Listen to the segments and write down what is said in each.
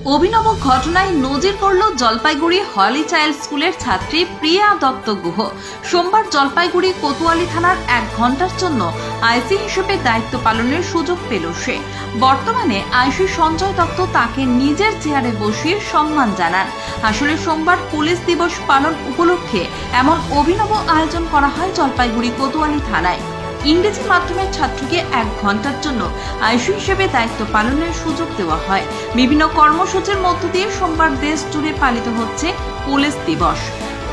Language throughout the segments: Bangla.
অভিনব ঘটনায় নজির পড়ল জলপাইগুড়ি হলি চাইল্ড স্কুলের ছাত্রী প্রিয়া দত্ত গুহ। সোমবার জলপাইগুড়ি কোতোয়ালি থানার 1 ঘন্টার জন্য আইসি হিসেবে দায়িত্ব পালনের সুযোগ পেল সে। বর্তমানে আইসি সঞ্জয় দত্ত তাকে নিজের চেয়ারে বসিয়ে সম্মান জানান। আসলে সোমবার পুলিশ দিবস পালন উপলক্ষে এমন অভিনব আয়োজন করা হয় জলপাইগুড়ি কোতোয়ালি থানায়। ইংরেজি মাধ্যমের ছাত্রীকে 1 ঘন্টার জন্য আইসি হিসেবে দায়িত্ব পালনের সুযোগ দেওয়া হয়। বিভিন্ন কর্মসূচির মধ্য দিয়ে সোমবার দেশ জুড়ে পালিত হচ্ছে পুলিশ দিবস।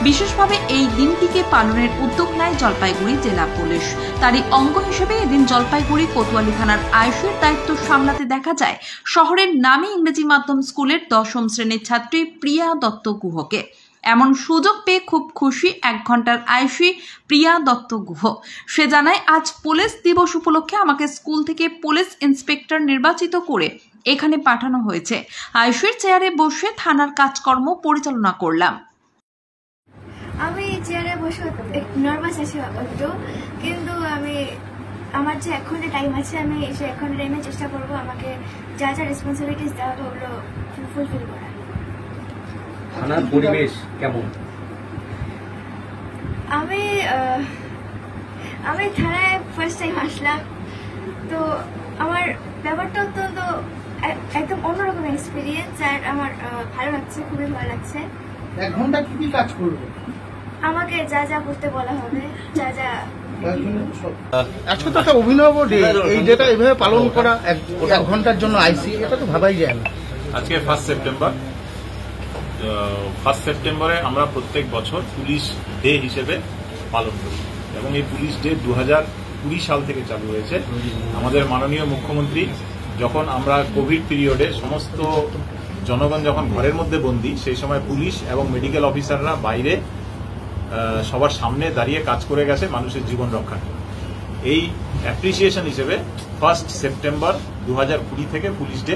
বিশেষভাবে এই দিনটিকে পালনের উদ্যোগ নেয় জলপাইগুড়ি জেলা পুলিশ। তারই অঙ্গ হিসেবে এদিন জলপাইগুড়ি কোতোয়ালি থানার আইসির দায়িত্ব সামলাতে দেখা যায় শহরের নামী ইংরেজি মাধ্যম স্কুলের 10ম শ্রেণীর ছাত্রী প্রিয়া দত্ত গুহকে। এমন সুযোগ পেয়ে খুব খুশি 1 ঘন্টার আইসি প্রিয়া দত্ত গুহ। সে জানায়, আজ পুলিশ দিবস উপলক্ষে আমাকে স্কুল থেকে পুলিশ ইন্সপেক্টর নির্বাচিত করে এখানে পাঠানো হয়েছে। আইসির চেয়ারে বসে থানার কাজকর্ম পরিচালনা করলাম। আমি চেয়ারে বসে নার্ভাস আছি একটু, কিন্তু আমার যে 1 ঘন্টা টাইম আছে, আমি সে 1 ঘন্টা টাইমে চেষ্টা করবো আমাকে যা যা রেসপন্সিবিলিটিস দেওয়া হবে ওগুলো ফুলফিল করার। থানার পরিবেশ কেমন? আমি থানায় ফার্স্ট টাইম আসলাম, তো আমার ব্যাপারটা অত্যন্ত একদম অন্যরকম এক্সপিরিয়েন্স, আর আমার ভালো লাগছে, খুবই ভালো লাগছে। 1 ঘন্টা কি কাজ করবে? আমাকে যা যা করতে বলা হবে, যা যা। আজকে তো একটা অভিনব ডে, এই ডেটা এভাবে পালন করা 1 ঘন্টার জন্য আইসি, এটা তো ভাবাই যায় না। আজকে 1 সেপ্টেম্বর। 1 সেপ্টেম্বরে আমরা প্রত্যেক বছর পুলিশ ডে হিসেবে পালন করি এবং এই পুলিশ ডে 2020 সাল থেকে চালু হয়েছে। আমাদের মাননীয় মুখ্যমন্ত্রী যখন আমরা কোভিড পিরিয়ডে সমস্ত জনগণ যখন ঘরের মধ্যে বন্দী, সেই সময় পুলিশ এবং মেডিকেল অফিসাররা বাইরে সবার সামনে দাঁড়িয়ে কাজ করে গেছে মানুষের জীবন রক্ষা। এই অ্যাপ্রিসিয়েশন হিসেবে 1 সেপ্টেম্বর 2020 থেকে পুলিশ ডে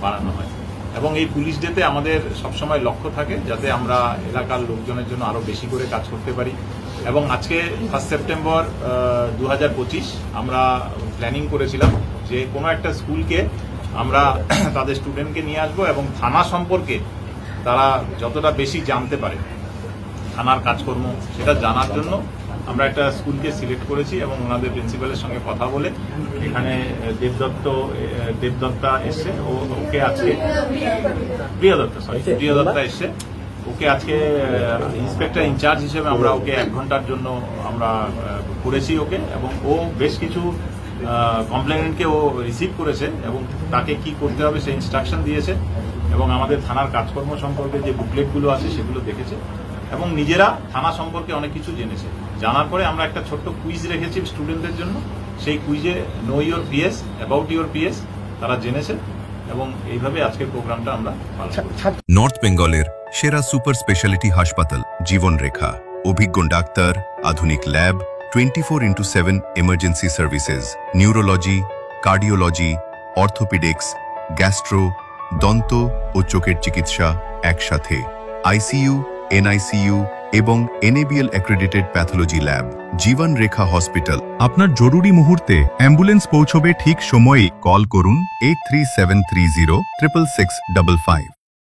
বানানো হয় এবং এই পুলিশ ডেতে আমাদের সবসময় লক্ষ্য থাকে যাতে আমরা এলাকার লোকজনের জন্য আরো বেশি করে কাজ করতে পারি। এবং আজকে 1 সেপ্টেম্বর 2025 আমরা প্ল্যানিং করেছিলাম যে কোনো একটা স্কুলকে আমরা তাদের স্টুডেন্টকে নিয়ে আসবো এবং থানা সম্পর্কে তারা যতটা বেশি জানতে পারে থানার কাজকর্ম সেটা জানার জন্য আমরা একটা স্কুলকে সিলেক্ট করেছি এবং ওনাদের প্রিন্সিপালের সঙ্গে কথা বলে এখানে দেবদত্তা এসছে, ওকে আজকে প্রিয়া দত্তা এসছে, ওকে আজকে ইন্সপেক্টর ইনচার্জ হিসেবে আমরা ওকে 1 ঘন্টার জন্য আমরা করেছি ওকে, এবং ও বেশ কিছু কমপ্লেনেন্টকে ও রিসিভ করেছে এবং তাকে কি করতে হবে সেই ইনস্ট্রাকশন দিয়েছে এবং আমাদের থানার কাজকর্ম সম্পর্কে যে বুকলেটগুলো আছে সেগুলো দেখেছে এবং নিজেরা থানা সম্পর্কে অনেক কিছু জেনেছে। জানার পরে আমরা একটা ছোট্ট কুইজ রেখেছি স্টুডেন্টদের জন্য। সেই কুইজে know your PS, about your PS তারা জেনেছে এবং এইভাবে আজকের প্রোগ্রামটা আমরা পালন করি। নর্থ বেঙ্গলের সেরা সুপার স্পেশালিটি হাসপাতাল জীবন রেখা, অভিজ্ঞ ডাক্তার, আধুনিক lab, 24x7 emergency services, neurology, cardiology, orthopaedics, gastro, দন্ত ও চোখের চিকিৎসা একসাথে, আইসিইউ, এনআইসিইউ এবং NABL অ্যাক্রেডিটেড প্যাথোলজি ল্যাব। জীবন রেখা হসপিটাল। আপনার জরুরি মুহূর্তে অ্যাম্বুলেন্স পৌঁছবে ঠিক সময়ে। কল করুন 83730 66655।